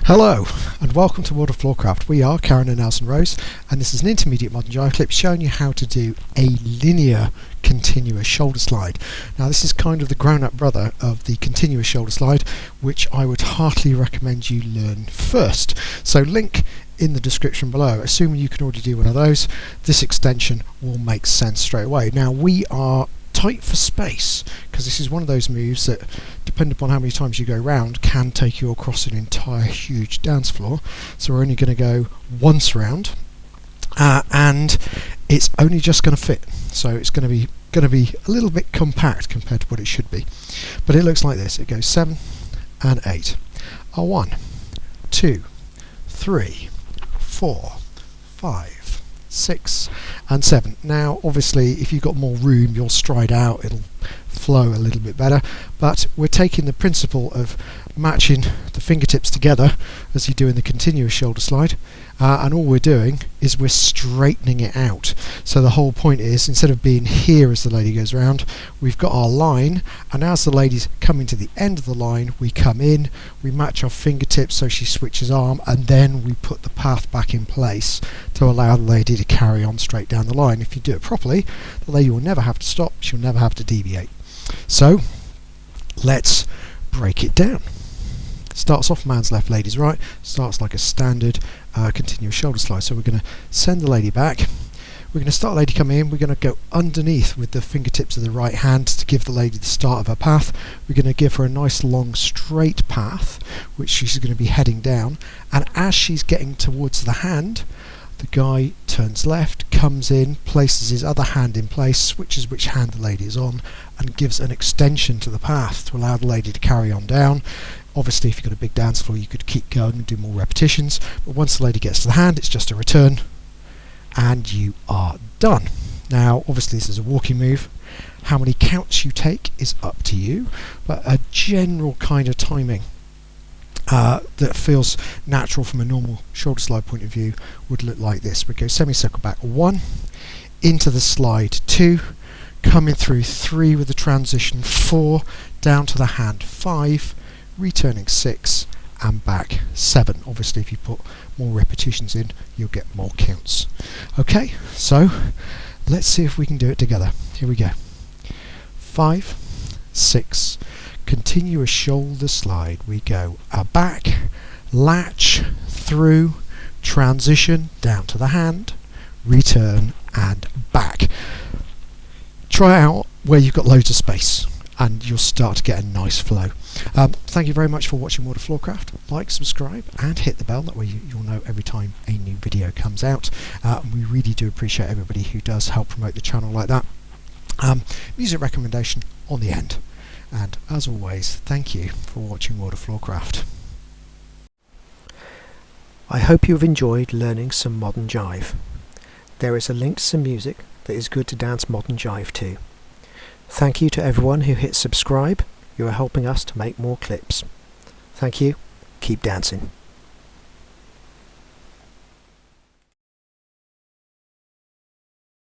Hello and welcome to World of Floorcraft. We are Karen and Nelson Rose, and this is an Intermediate Modern Jive Clip showing you how to do a linear continuous shoulder slide. Now this is kind of the grown-up brother of the continuous shoulder slide, which I would heartily recommend you learn first. So link in the description below. Assuming you can already do one of those, this extension will make sense straight away. Now we are tight for space because this is one of those moves that, depending upon how many times you go round, can take you across an entire huge dance floor. So we're only going to go once round, and it's only just going to fit. So it's going to be a little bit compact compared to what it should be. But it looks like this. It goes 7 and 8. 1, 2, 3, 4, 5, 6 and 7. Now obviously if you've got more room you'll stride out, it'll flow a little bit better, but we're taking the principle of matching the fingertips together as you do in the continuous shoulder slide, and all we're doing is we're straightening it out. So the whole point is, instead of being here as the lady goes around, we've got our line, and as the lady's coming to the end of the line, we come in, we match our fingertips so she switches arm, and then we put the path back in place to allow the lady to carry on straight down the line. If you do it properly, the lady will never have to stop, she'll never have to deviate. So let's break it down. Starts off man's left, lady's right. Starts like a standard continuous shoulder slide. So we're going to send the lady back. We're going to start the lady coming in. We're going to go underneath with the fingertips of the right hand to give the lady the start of her path. We're going to give her a nice long straight path, which she's going to be heading down. And as she's getting towards the hand, the guy turns left, comes in, places his other hand in place, switches which hand the lady is on, and gives an extension to the path to allow the lady to carry on down. Obviously if you've got a big dance floor you could keep going and do more repetitions, but once the lady gets to the hand it's just a return and you are done. Now obviously this is a walking move. How many counts you take is up to you, but a general kind of timing that feels natural from a normal shoulder slide point of view would look like this. We go semicircle back 1, into the slide 2, coming through 3 with the transition 4, down to the hand 5, returning 6 and back 7. Obviously if you put more repetitions in you'll get more counts. Okay, so let's see if we can do it together. Here we go. 5, 6, continuous shoulder slide. We go a back, latch, through, transition, down to the hand, return and back. Try out where you've got loads of space and you'll start to get a nice flow. Thank you very much for watching World of Floorcraft. Like, subscribe and hit the bell, that way you'll know every time a new video comes out. We really do appreciate everybody who does help promote the channel like that. Music recommendation on the end. And as always, thank you for watching World of Floorcraft. I hope you've enjoyed learning some modern jive. There is a link to some music that is good to dance modern jive to. Thank you to everyone who hit subscribe. You are helping us to make more clips. Thank you. Keep dancing.